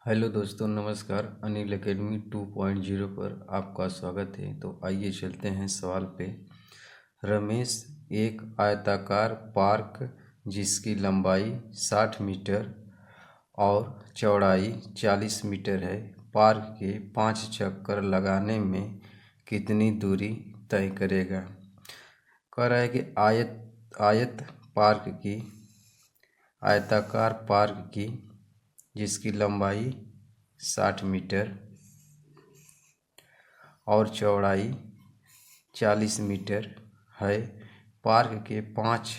Hello दोस्तों, नमस्कार। Anil academy 2.0 पर आपका स्वागत है। तो आइए चलते हैं सवाल पे। रमेश एक आयताकार पार्क जिसकी लंबाई 60 मीटर और चौड़ाई 40 मीटर है, पार्क के 5 चक्कर लगाने में कितनी दूरी तय करेगा। कह रहा है कि आयताकार पार्क की जिसकी लंबाई 60 मीटर और चौड़ाई 40 मीटर है, पार्क के 5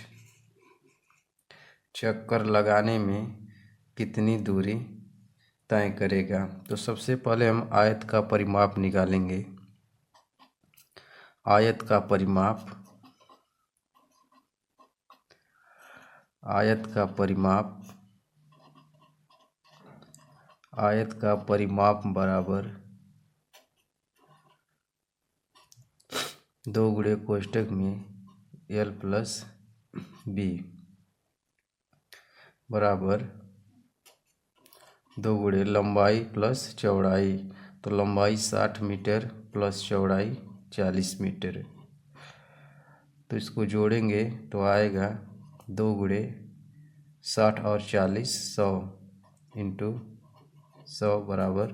चक्कर लगाने में कितनी दूरी तय करेगा। तो सबसे पहले हम आयत का परिमाप निकालेंगे। आयत का परिमाप बराबर 2 गुणे कोष्टक में l प्लस b बराबर 2 गुणे लंबाई प्लस चौड़ाई। तो लंबाई 60 मीटर प्लस चौड़ाई 40 मीटर। तो इसको जोड़ेंगे तो आएगा 2 गुणे 60 और 40 100 इंटू 100 बराबर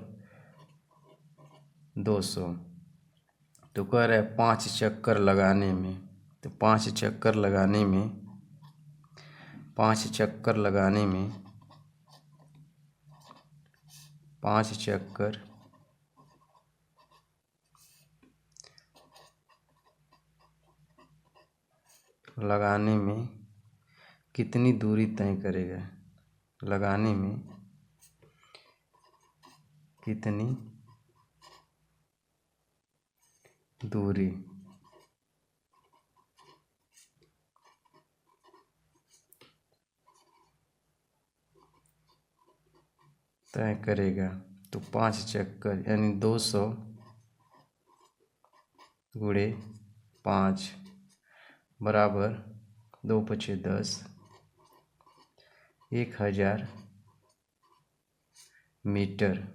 200। तो कह रहा है 5 चक्कर लगाने में, तो 5 चक्कर लगाने में कितनी दूरी तय करेगा। लगाने में कितनी दूरी तय करेगा। तो 5 चक्कर यानी 200 गुणे 5 बराबर 2 पचे 10, 1000 मीटर।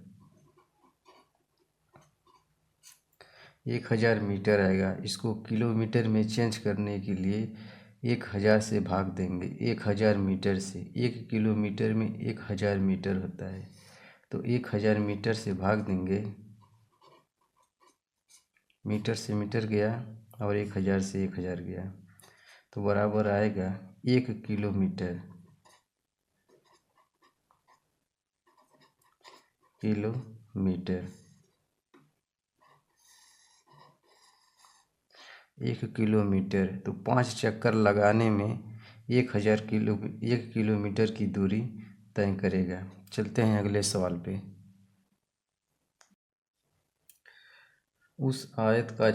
1000 मीटर आएगा। इसको किलोमीटर में चेंज करने के लिए 1000 से भाग देंगे। 1000 मीटर से 1 किलोमीटर में 1000 मीटर होता है, तो 1000 मीटर से भाग देंगे। मीटर से मीटर गया और 1000 से 1000 गया, तो बराबर आएगा 1 किलोमीटर। Kilometre 1 kilometre. तो 5 चक्कर लगाने में 1 किलोमीटर की दूरी तय करेगा। चलते हैं अगले सवाल पे। उस आयत का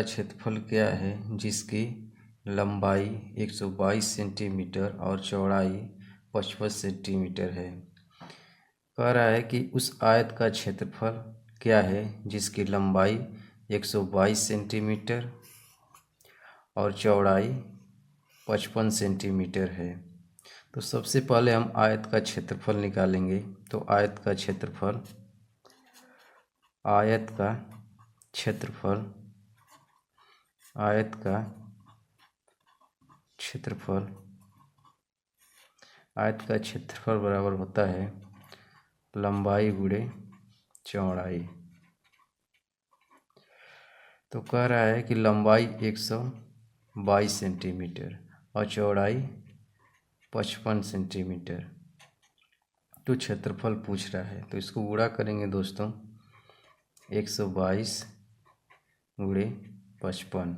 क्षेत्रफल क्या है जिसकी लंबाई 122 सेंटीमीटर और चौड़ाई 55 सेंटीमीटर है। कह रहा है कि उस आयत का क्षेत्रफल क्या है जिसकी लंबाई 122 सेंटीमीटर और चौड़ाई 55 सेंटीमीटर है। तो सबसे पहले हम आयत का क्षेत्रफल निकालेंगे। तो आयत का क्षेत्रफल बराबर होता है लंबाई गुणे चौड़ाई। तो कह रहा है कि लंबाई 122 सेंटीमीटर और चौड़ाई 55 सेंटीमीटर। तो क्षेत्रफल पूछ रहा है, तो इसको गुणा करेंगे दोस्तों। 122 गुणे 55,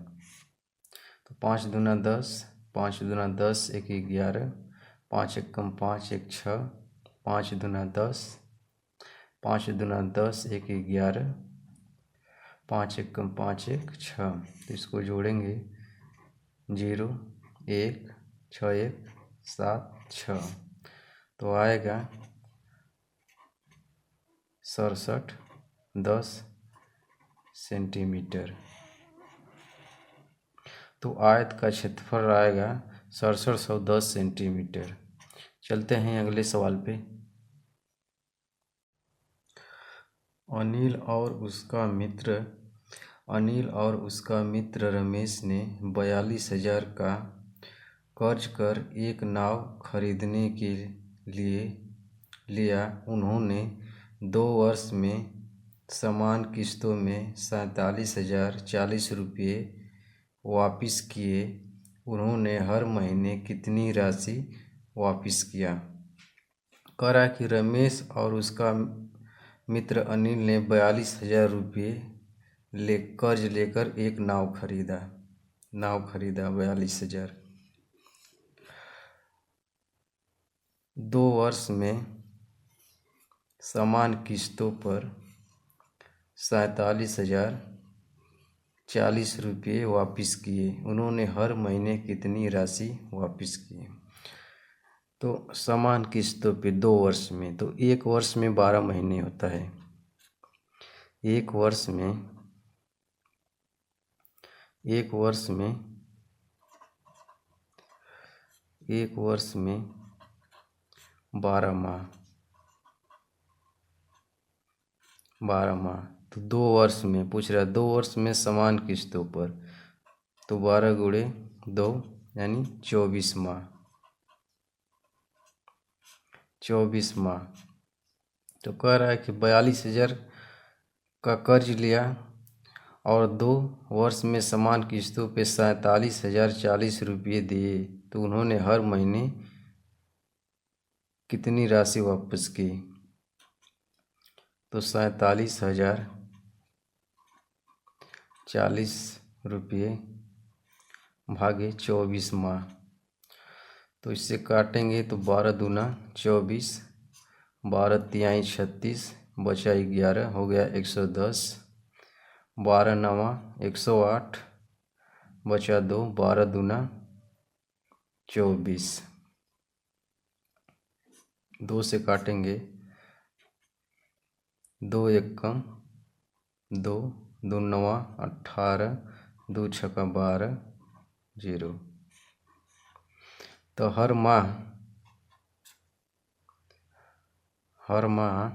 तो 5 दूना 10, 5 दूना 10, 1 11, 5 एकम 5, 1 6, 5 दूना 10, 5 दूना 10, 1 11, 5 एकम 5, 1 6। तो इसको जोड़ेंगे 0 1 6 1 7 6, तो आएगा 67 10 सेंटीमीटर। तो आयत का क्षेत्रफल आएगा 6710 सेंटीमीटर। चलते हैं अगले सवाल पे। अनिल और उसका मित्र रमेश ने 42,000 का कर्ज कर एक नाव खरीदने के लिए लिया। उन्होंने 2 वर्ष में समान किस्तों में 47,040 रुपये वापिस किए। उन्होंने हर महीने कितनी राशि वापिस किया? कह रहा है कि रमेश और उसका मित्र अनिल ने 42,000 रुपये कर्ज लेकर एक नाव खरीदा 42,000। 2 वर्ष में समान किस्तों पर 47,040 रुपये वापिस किए। उन्होंने हर महीने कितनी राशि वापिस की? तो समान किस्तों पे 2 वर्ष में, तो 1 वर्ष में 12 महीने होता है। एक वर्ष में 12 माह, तो 2 वर्ष में पूछ रहा है, 2 वर्ष में समान किस्तों पर, तो 12 गुणे 2 यानी 24 माह। तो कह रहा है कि 42,000 का कर्ज लिया और 2 वर्ष में समान किस्तों पे 47,040 रुपये दिए, तो उन्होंने हर महीने कितनी राशि वापस की? तो 47,040 रुपये भागे 24 माह, तो इससे काटेंगे तो 12 दूना 24, 12 तिहाई 36, बचा 11, हो गया 110, 12 नवा 108, बचा 2, 12 दूना 24, 2 से काटेंगे 2 एकम 2, 2 नवा 18, 2 छक्का 12, 0। तो हर माह हर माह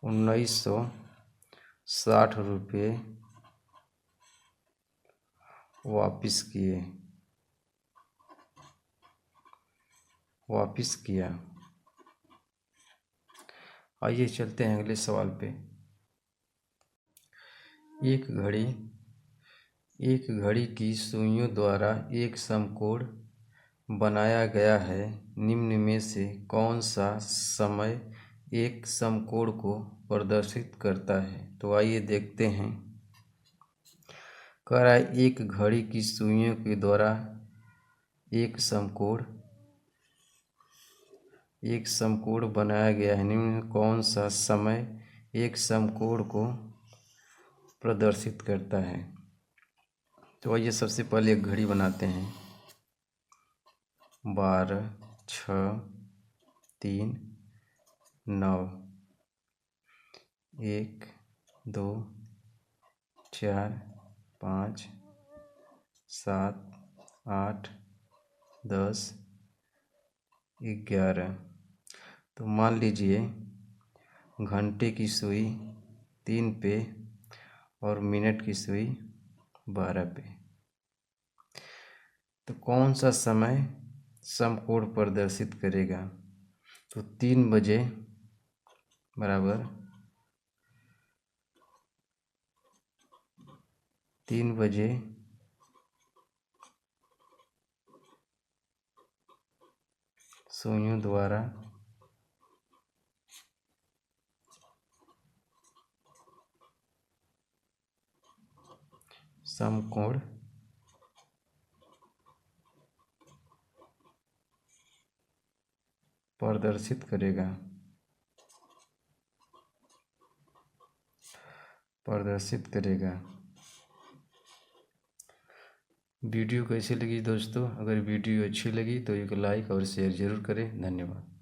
1960 रुपये वापिस किया। आइए चलते हैं अगले सवाल पे। एक घड़ी की सुइयों द्वारा एक समकोण बनाया गया है। निम्न में से कौन सा समय एक समकोण को प्रदर्शित करता है? तो आइए देखते हैं। कह रहा है एक घड़ी की सुइयों के द्वारा एक समकोण बनाया गया है। निम्न में कौन सा समय एक समकोण को प्रदर्शित करता है? तो आइए सबसे पहले एक घड़ी बनाते हैं। 12, 6, 3, 9, 1, 2, 4, 5, 7, 8, 10, 11। तो मान लीजिए घंटे की सुई 3 पे और मिनट की सुई 12 पे। तो कौन सा समय समकोण प्रदर्शित करेगा? तो 3 बजे बराबर 3 बजे सुइयों द्वारा समकोण प्रदर्शित करेगा। वीडियो कैसी लगी दोस्तों? अगर वीडियो अच्छी लगी तो एक लाइक और शेयर ज़रूर करें। धन्यवाद।